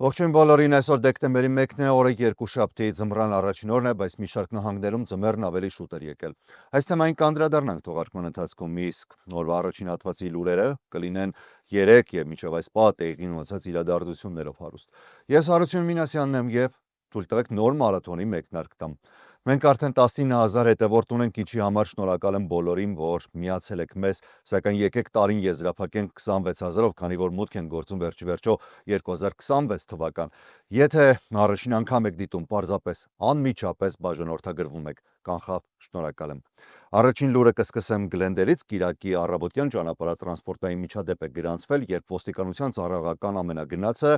Ողջույն բոլորին, այսօր դեկտեմբերի 1-ն է, օրը երկուշաբթի, ձմռան առաջին օրն է, բայց մի շարք նահանգներում ձմեռն ավելի շուտ էր եկել։ Այս թեմային կանդրադառնանք թողարկման ընթացքում, իսկ նորվա առաջին հատվածի լուրերը կլինեն 3 եւ մինչեւ այս պահ տեղի ունեցած իրադարձություններով հարուստ։ Ես Հարություն Մինասյանն եմ եւ թույլ տվեք նոր մարաթոնի մեկնարկ տամ։ Մենք արդեն 19,000 հետևորդ ունենք, ինչի համար շնորհակալ եմ բոլորին, որ միացել եք մեզ, սակայն եկեք տարին եզրափակենք 26,000-ով, քանի որ մուտք են գործում վերջիվերջո 2026 թվական։ Եթե առաջին անգամ եք դիտում, պարզապես անմիջապես բաժանորդագրվում եք, կանխավ շնորհակալ եմ։ Առաջին լուրը կսկսեմ Գլենդերից, Կիրակի առավոտյան ճանապարհատրանսպորտային միջադեպ է գրանցվել, երբ ոստիկանության ծառայողական ամենագնացը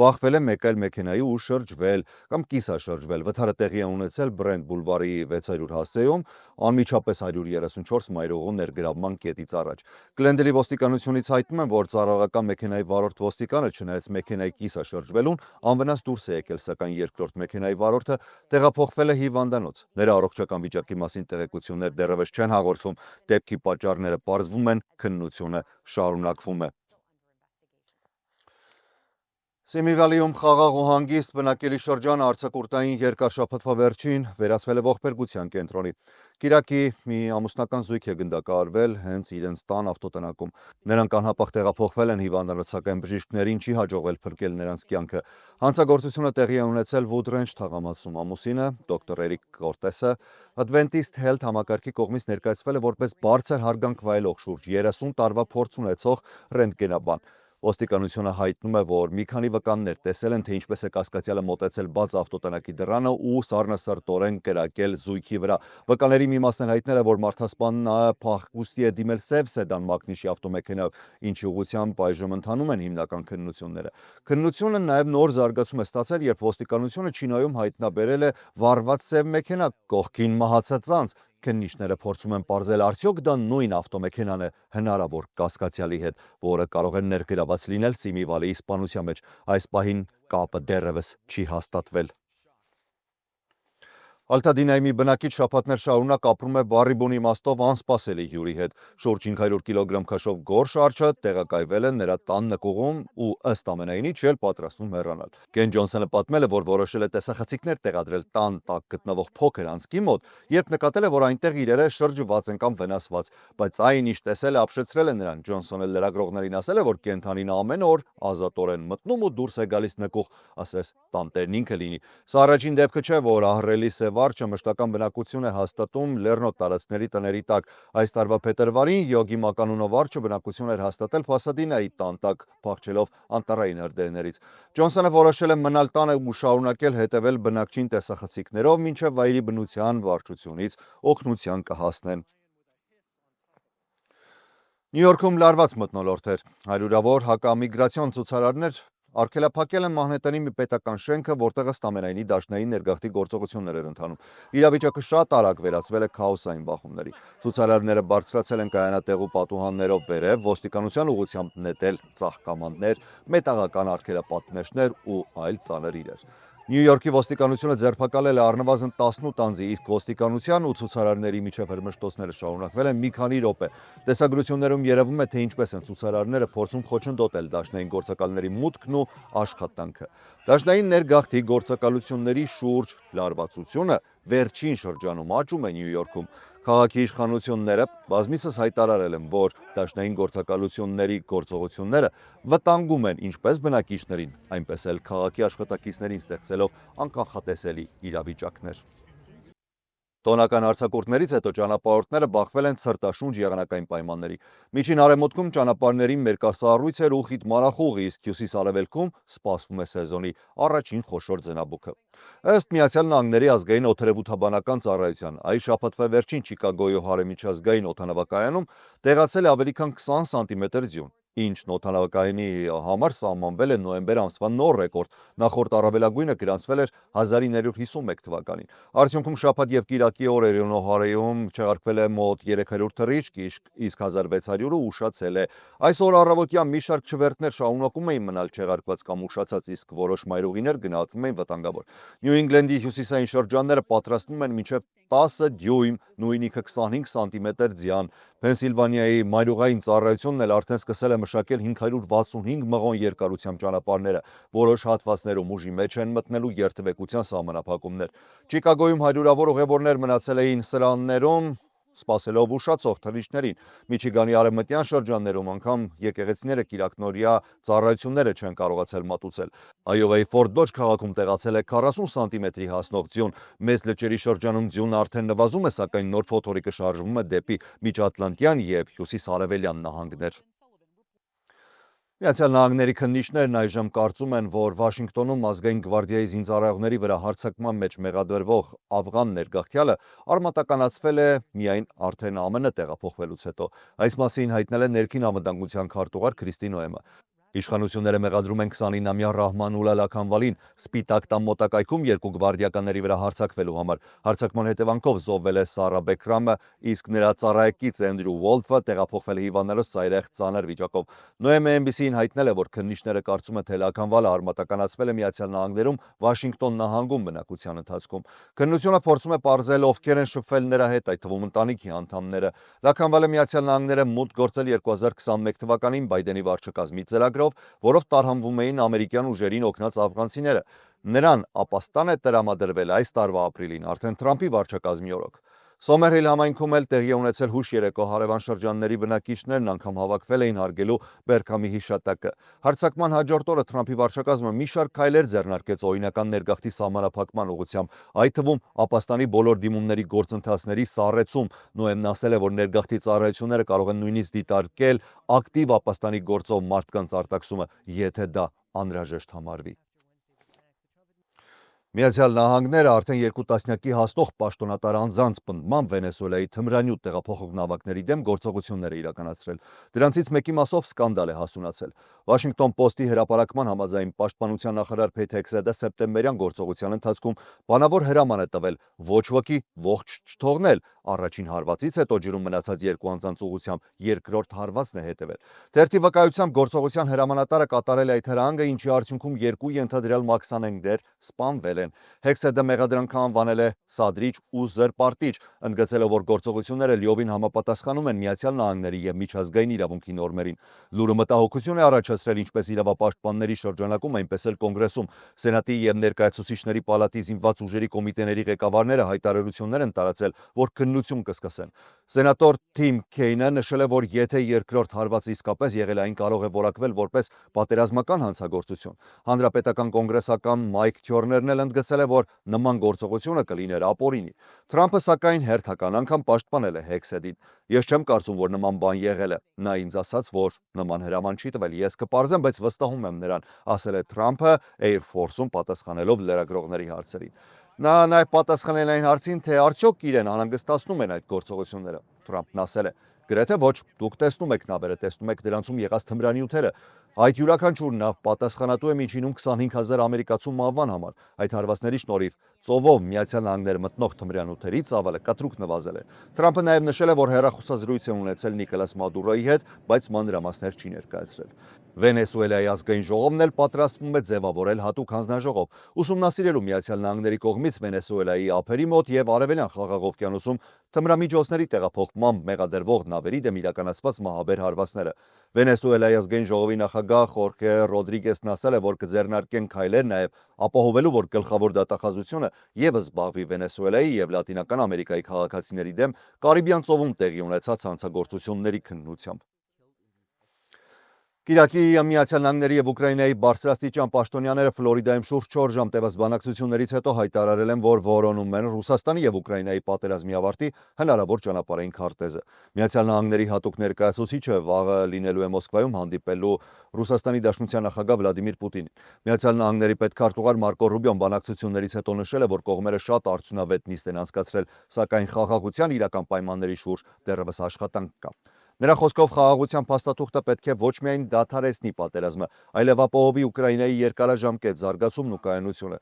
բախվել է մեկ այլ մեքենայի ու շրջվել կամ կիսաշրջվել։ Վթարը տեղի է ունեցել Բրենդ բուլվարի 600 հասցեում, անմիջապես 134 մայրուղու ներգրավման կետից առաջ։ Գլենդերի ոստիկանությունից հայտնում են, որ ծառայողական մեքենայի վարորդ ոստիկանը, չնայած մեքենայի կիսաշրջվելուն, անվնաս դուրս է եկել, սակայն երկրորդ մեքենայի վարորդը տեղափոխվել է հիվանդանոց։ Նրա առողջական վիճակի մասին տեղեկություններ դեռևս չեն հաղորդվում, դեպքի պատճառները պարզվում են, քննությունը շարունակվում է։ Սիմի Վալիում խաղաղ ու հանգիստ բնակելի շրջանը արձակուրդային երկրաշաբաթվա վերջին վերածվել է ողբերգության կենտրոնի։ Կիրակի մի ամուսնական զույգ է գնդակահարվել հենց իրենց տան ավտոտնակում։ Նրանք անհապաղ տեղափոխվել են հիվանդանոց, սակայն բժիշկներին չի հաջողվել փրկել նրանց կյանքը։ Հանցագործությունը տեղի է ունեցել Woodrange թաղամասում։ Ամուսինը, դոկտոր Էրիկ Կորտեսը, Adventist Health համակարգի կողմից ներկայացվել է որպես բարձր հարգանք վայելող շուրջ 30 տարվա փորձ ունեցող ռենտգենաբան։ Ոստիկանությունը հայտնում է, որ մի քանի վկաններ տեսել են, թե ինչպես է կասկածյալը մոտեցել բաց ավտոտնակի դռանը ու սառնասրտորեն կրակել զույգի վրա։ Վկաների մի մասն հայտնել է, որ մարդասպանը փախուստի է դիմել սև սեդան մակնիշի ավտոմեքենայով, ինչի ուղղությամբ այժմ ընթանում են հիմնական քննությունները։ Քննությունը նաև նոր զարգացում է ստացել, երբ ոստիկանությունը Չինոյում հայտնաբերել է վառված սև մեքենա, կողքին մահացած անձ։ Քննիչները փորձում են պարզել, արդյոք դա նույն ավտոմեքենան է հնարավոր կասկածյալի հետ, որը կարող է ներգրաված լինել Սիմի Վալիի սպանության մեջ։ Այս պահին կապը դեռևս չի հաստատվել։ Ալթադինայի մի բնակիչ շաբաթներ շարունակ ապրում է Բարիբուն իմաստով անսպասելի հյուրի հետ։ Շուրջ 500 կիլոգրամ քաշով գորշ արջը տեղակայվել է նրա տան նկուղում ու ըստ ամենայնի չի էլ պատրաստվում հեռանալ։ Կեն Ջոնսոնը պատմել է, որ որոշել է տեսախցիկներ տեղադրել տան տակ գտնվող փոքր անցքի մոտ, երբ նկատել է, որ այնտեղ իրերը շրջված են կամ վնասված, բայց այն ինչ տեսել է ապշեցրել է նրան։ Ջոնսոնը լրագրողներին ասել է, որ կենդանին ամեն օր ազատորեն մտնում ու դուրս է գալիս նկուղ, ասես տանտերն ինքը լինի։ Սա առաջին դեպքը չէ, որ ահռելի սև արջը մշտական բնակություն է հաստատում լեռնոտ տարածքների տների տակ։ Այս տարվա փետրվարին Յոգի մականունով արջը բնակություն էր հաստատել Փասադինայի տան տակ, փախչելով անտառային հրդեհներից։ Ջոնսոնը որոշել է մնալ տանը ու շարունակել հետևել բնակչին տեսախցիկներով, մինչև վայրի բնության վարչությունից օգնության կհասնեն։ Նյու Յորքում լարված մթնոլորտ էր։ Հարյուրավոր հակամիգրացիոն ցուցարարներ արգելափակել են Մանհեթանի մի պետական շենքը, որտեղ ըստ ամենայնի դաշնային ներգաղթի գործողություններ էր ընթանում։ Իրավիճակը շատ արագ վերածվել է քաոսային բախումների։ Ցուցարարները բարձրացել են կայանատեղու պատուհաններով վերև, ոստիկանության ուղղությամբ նետել ծաղկամաններ, մետաղական արգելապատնեշներ ու այլ ծանր իրեր։ Նյու Յորքի ոստիկանությունը ձերբակալել է առնվազն 18 անձի, իսկ ոստիկանության ու ցուցարարների միջև հրմշտոցները շարունակվել են մի քանի րոպե։ Տեսագրություններում երևում է, թե ինչպես են ցուցարարները փորձում խոչընդոտել դաշնային գործակալների մուտքն ու աշխատանքը։ Դաշնային ներգաղթի գործակալությունների շուրջ լարվածությունը վերջին շրջանում աճում է Նյու Յորքում։ Քաղաքի իշխանությունները բազմիցս հայտարարել են, որ դաշնային գործակալությունների գործողությունները վտանգում են ինչպես բնակիչներին, այնպես էլ քաղաքի աշխատակիցներին, ստեղծելով անկանխատեսելի իրավիճակներ։ Տոնական արձակուրդներից հետո ճանապարհորդները բախվել են ցրտաշունչ եղանակային պայմանների։ Միջին արևմուտքում ճանապարհներին մերկասառույց էր ու խիտ մառախուղ, իսկ հյուսիս-արևելքում սպասվում է սեզոնի առաջին խոշոր ձնաբուքը։ Ըստ Միացյալ Նահանգների ազգային օդերևութաբանական ծառայության, այս շաբաթվա վերջին Չիկագոյի հարեմիջազգային օդանավակայանում տեղացել է ավելի քան 20 սանտիմետր ձյուն, ինչն օդանավակայանի համար սահմանվել է նոյեմբեր ամսվա նոր ռեկորդ։ Նախորդ առավելագույնը գրանցվել էր 1951 թվականին։ Արդյունքում շաբաթ եւ կիրակի օրերին Օհայոյում չեղարկվել է մոտ 300 թռիչք, իսկ 1600-ը ուշացել է։ Այսօր առավոտյան մի շարք չվերթներ շարունակում էին մնալ չեղարկված կամ ուշացած, իսկ որոշ մայրուղիներ գնահատվում էին վտանգավոր։ Նյու Ինգլենդի հյուսիսային շրջանները պատրաստվում են մինչև 10 դյույմ, նույնիքը 25 սանտիմետր ձյան։ Պենսիլվանիայի մայրուղային ծառայությունն էլ արդեն սկսել է մշակել 565 մղոն երկարությամբ ճանապարհները, որոշ հատվածներում ուժի մեջ են մտնելու երթվեկության սահմանափակումներ։ Չիկագոյում հարյուրավոր ուղևորներ մնացել էին սրաններում, սպասելով ուշացող թռիչքներին։ Միչիգանի արևմտյան շրջաններում անգամ եկեղեցիները կիրակնօրյա ծառայությունները չեն կարողացել մատուցել։ Այովայի Ֆորտ Դոջ քաղաքում տեղացել է 40 սանտիմետրի հասնող ձյուն։ Մեծ լճերի շրջանում ձյունը արդեն նվազում է, սակայն նոր փոթորիկը շարժվում է դեպի միջատլանտյան եւ հյուսիսարևելյան նահանգներ։ Միացյալ Նահանգների քննիչներն այժմ կարծում են, որ Վաշինգտոնում ազգային գվարդիայի զինծառայողների վրա հարձակման մեջ մեղադրվող աֆղան ներգաղթյալը արմատականացվել է միայն արդեն ԱՄՆ տեղափոխվելուց հետո։ Այս մասին հայտնել է ներքին անվտանգության քարտուղար Քրիստի Նոեմը։ Իշխանությունները մեղադրում են 29-ամյա Ռահման Ուլալ Աքանվալին Սպիտակ տան մոտակայքում երկու գվարդիականների վրա հարձակվելու համար։ Հարձակման հետևանքով զոհվել է Սարա Բեքրամը, իսկ նրա ծառայեկից Էնդրյու Ուոլֆը տեղափոխվել է հիվանդանոց ծայրահեղ ծանր վիճակով։ Նոեմը NBC-ին հայտնել է, որ քննիչները կարծում են, թե Աքանվալը արմատականացվել է Միացյալ Նահանգներում Վաշինգտոն նահանգում բնակության ընթացքում։ Քննությունը փորձում է պարզել, ովքեր են շփվել նրա հետ, այդ թվում ընտանիքի անդամները։ Աքանվալը Միացյալ Նահանգները մուտք գործել 2021 թվականին Բայդենի վարչակազմի ծրագրով, որով տարհանվում էին ամերիկյան ուժերին օգնած աֆղանցիները։ Նրան ապաստան է տրամադրվել այս տարվա ապրիլին, արդեն Թրամփի վարչակազմի օրոք։ Սոմերհիլ համայնքում էլ տեղի ունեցել հուշ երեկո հարևան շրջանների բնակիչներն անգամ հավաքվել էին հարգելու Բերքամի հիշատակը։ Հարձակման հաջորդ օրը Թրամփի վարչակազմը մի շարք քայլեր ձեռնարկեց օրինական ներգաղթի սահմանափակման ուղղությամբ, այդ թվում ապաստանի բոլոր դիմումների գործընթացների սառեցում։ Նոեմն ասել է, որ ներգաղթի ծառայությունները կարող են նույնիսկ դիտարկել ակտիվ ապաստանի գործով մարդկանց արտաքսումը, եթե դա անհրաժեշտ համարվի։ Միացյալ Նահանգները արդեն 2 տասնյակի հասնող պաշտոնատար անձանց պնդմամբ Վենեսուելայի թմրանյութ տեղափոխող նավակների դեմ գործողություններ է իրականացրել։ Դրանցից մեկի մասով սկանդալ է հասունացել։ Washington Post-ի հրապարակման համաձայն պաշտպանության նախարար Փեյթ Հեքսեդը սեպտեմբերյան գործողության ընթացքում բանավոր հրաման է տվել ոչ ոքի ողջ չթողնել։ Առաջին հարվածից հետո ջրում մնացած երկու անձանց ուղղությամբ երկրորդ հարվածն է հետևել։ Թերթի վկայությամբ գործողության հրամանատարը կատարել է այդ հրահանգը, ինչի արդյունքում երկու ենթադրյալ մաքսանենգներ սպանվել են։ Հեքսեդը մեղադրանքը անվանել է սադրիչ ու զրպարտիչ, ընդգծելով, որ գործողությունները լիովին համապատասխանում են Միացյալ Նահանգների եւ միջազգային իրավունքի նորմերին։ Լուրը մտահոգություն է առաջացրել ինչպես իրավապաշտպանների շրջանակում, այնպես էլ Կոնգրեսում։ Սենատի եւ Ներկայացուցիչների պալատի զինված ուժերի կոմիտեների ղեկավարները հայտարարություններ են տարածել, որ քննություն կսկսեն։ Սենատոր Թիմ Քեյնը նշել է, որ եթե երկրորդ հարվածը իսկապես եղել է, այն կարող է որակվել որպես պատերազմական հանցագործություն։ Հանրապետական կոնգրեսական Մայք Թյորներն էլ ընդգծել է, որ նման գործողությունը կլիներ ապօրինի։ Թրամփը սակայն հերթական անգամ պաշտպանել է Հեքսեդին։ Ես չեմ կարծում, որ նման բան եղել է։ Նա ինձ ասաց, որ նման հրաման չի տվել։ Ես կպարզեմ, բայց վստահում եմ նրան, ասել է Թրամփը Air Force-ում պատասխանելով լրագրողների հարցերին։ Նա նաև պատասխանել այն հարցին, թե արդյոք իրեն անհանգստացնում են այդ գործողությունները։ Թրամփն ասել է. «Գրեթե ոչ, դուք տեսնում եք նավերը, տեսնում եք դրանցում եղած թմրանյութերը։ Այդ յուրաքանչյուր նավ պատասխանատու է միջինում 25,000 ամերիկացու մահվան համար։ Այդ հարվածների շնորհիվ ծովով Միացյալ Նահանգներ մտնող թմրանյութերի ծավալը կտրուկ նվազել է»։ Թրամփը նաև նշել է, որ հեռախոսազրույց է ունեցել Նիկոլաս Մադուրոյի հետ, բայց մանրամասներ չի ներկայացրել։ Վենեսուելայի ազգային ժողովն էլ պատրաստվում է ձևավորել հատուկ հանձնաժողով, ուսումնասիրելու Միացյալ Նահանգների կողմից Վենեսուելայի ափերի մոտ եւ արևելյան Խաղաղ օվկիանոսում թմրամիջոցների տեղափոխմամբ մեղադրվող նավերի դեմ իրականացված մահաբեր հարվածները։ Վենեսուելայի ազգային ժողովի նախագահ Խորխե Ռոդրիգեսն ասել է, որ կձեռնարկեն քայլեր նաև ապահովելու, որ գլխավոր դատախազությունը եւս զբաղվի Վենեսուելայի եւ Լատինական Ամերիկայի քաղաքացիների դեմ Կարիբյան ծովում տեղի ունեցած հանցագործությունների քննությամբ։ Իրաքի Միացյալ Նահանգների եւ Ուկրաինայի բարձրաստիճան պաշտոնյաները Ֆլորիդայում շուրջ 4 ժամ տևած բանակցություններից հետո հայտարարել են, որ որոնում են Ռուսաստանի եւ Ուկրաինայի պատերազմի ավարտի հնարավոր ճանապարհային քարտեզը։ Միացյալ Նահանգների հատուկ ներկայացուցիչը վաղը լինելու է Մոսկվայում հանդիպելու Ռուսաստանի Դաշնության նախագահ Վլադիմիր Պուտինին։ Միացյալ Նահանգների պետքարտուղար Մարկո Ռուբիոն բանակցություններից հետո նշել է, որ կողմերը շատ արդյունավետ նիստ են անցկացրել, սակայն խաղաղության իրական պայմանների շուրջ դեռևս աշխատանք կա։ Նրա խոսքով խաղաղության փաստաթուղթը պետք է ոչ միայն դադարեցնի պատերազմը, այլև ապահովի Ուկրաինայի երկարաժամկետ զարգացումն ու կայունությունը։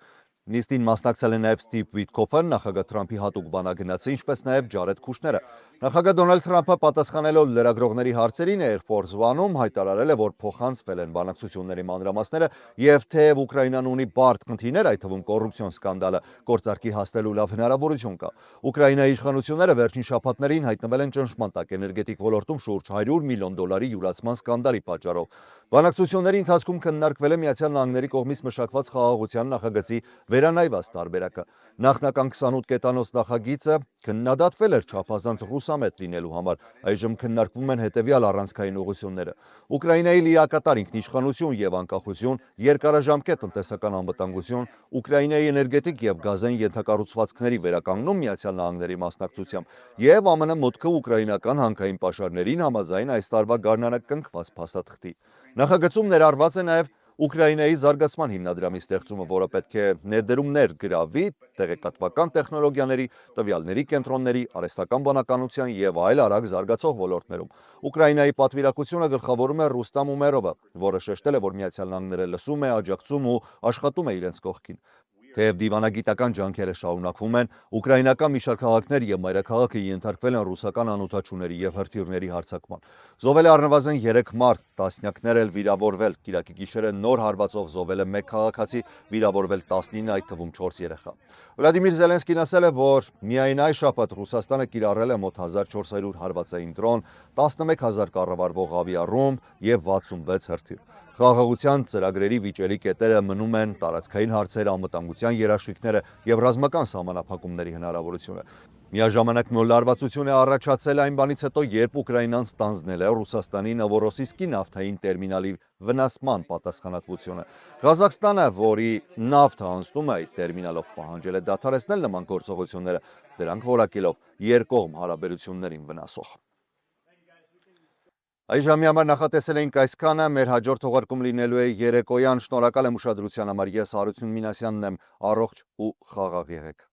Նիստին մասնակցել է նաև Ստիվ Վիտկոֆը, նախագահ Թրամփի հատուկ բանագնացը, ինչպես նաև Ջարեդ Քուշները։ Նախագահ Դոնալդ Թրամփը պատասխանելով լրագրողների հարցերին Air Force One-ում հայտարարել է, որ փոխանցվել են բանակցությունների մանրամասները եւ թեև Ուկրաինան ունի բարդ խնդիրներ, այդ թվում կոռուպցիոն սկանդալը, գործարքի հասնելու լավ հնարավորություն կա։ Ուկրաինայի իշխանությունները վերջին շաբաթներին հայտնվել են ճնշման տակ էներգետիկ ոլորտում շուրջ $100 միլիոն յուրացման սկանդալի պատճառով։ Բանակցությունների ընթացքում քննարկվել է Միացյալ Նահանգների կողմից մշակված խաղաղության նախագծի վերանայված տարբերակը։ Նախնական 28 կետանոց նախագիծը քննադատվել էր չափազանց ռուսամետ լինելու համար, այժմ քննարկվում են հետևյալ առանցքային ուղղությունները. Ուկրաինայի լիակատար ինքնիշխանություն եւ անկախություն, երկարաժամկետ տնտեսական անվտանգություն, Ուկրաինայի էներգետիկ եւ գազային ենթակառուցվածքների վերականգնում Միացյալ Նահանգների մասնակցությամբ եւ ԱՄՆ մուտքը ուկրաինական հանքային պաշարներին համաձայն այս տարվա գարնանը կնքված փաստաթղթի։ Նախագծում ներառված է նաև Ուկրաինայի զարգացման հիմնադրամի ստեղծումը, որը պետք է ներդրումներ գրավի տեղեկատվական տեխնոլոգիաների, տվյալների կենտրոնների, արհեստական բանականության եւ այլ արագ զարգացող ոլորտներում։ Ուկրաինայի պատվիրակությունը գլխավորում է Ռուստամ Ումերովը, որը շեշտել է, որ Միացյալ Նահանգները լսում է, աջակցում ու աշխատում է իրենց կողքին։ Թեև դիվանագիտական ջանքերը շարունակվում են, ուկրաինական մի շարք քաղաքներ եւ մայրաքաղաքը ենթարկվել են ռուսական անօդաչուների եւ հրթիռների հարձակման։ Զոհվել է առնվազն 3 մարդ, տասնյակներ էլ վիրավորվել։ Կիրակի գիշերը նոր հարվածով զոհվել է 1 քաղաքացի, վիրավորվել 19, այդ թվում 4 երեխա։ Վլադիմիր Զելենսկին ասել է, որ միայն այս շաբաթ Ռուսաստանը կիրառել է մոտ 1400 հարվածային դրոն, 11000 կառավարվող ավիառումբ եւ 66 հրթիռ։ Խաղաղության ծրագրերի վիճելի կետերը մնում են տարածքային հարցեր, անվտանգության երաշխիքները եւ ռազմական սահմանափակումների հնարավորությունը։ Միաժամանակ նոր լարվածություն է առաջացել այն բանից հետո, երբ Ուկրաինան ստանձնել է Ռուսաստանի Նովորոսիսկի նավթային տերմինալի վնասման պատասխանատվությունը։ Ղազախստանը, որի նավթը անցնում է այդ տերմինալով, պահանջել է դադարեցնել նման գործողությունները, դրանք որակելով երկկողմ հարաբերություններին վնասող։ Այս ժամի համար նախատեսել էինք այսքանը, մեր հաջորդ թողարկում լինելու է երեկոյան, շնորհակալ եմ ուշադրության համար, ես Հարություն Մինասյանն եմ, առողջ ու խաղաղ եղեք։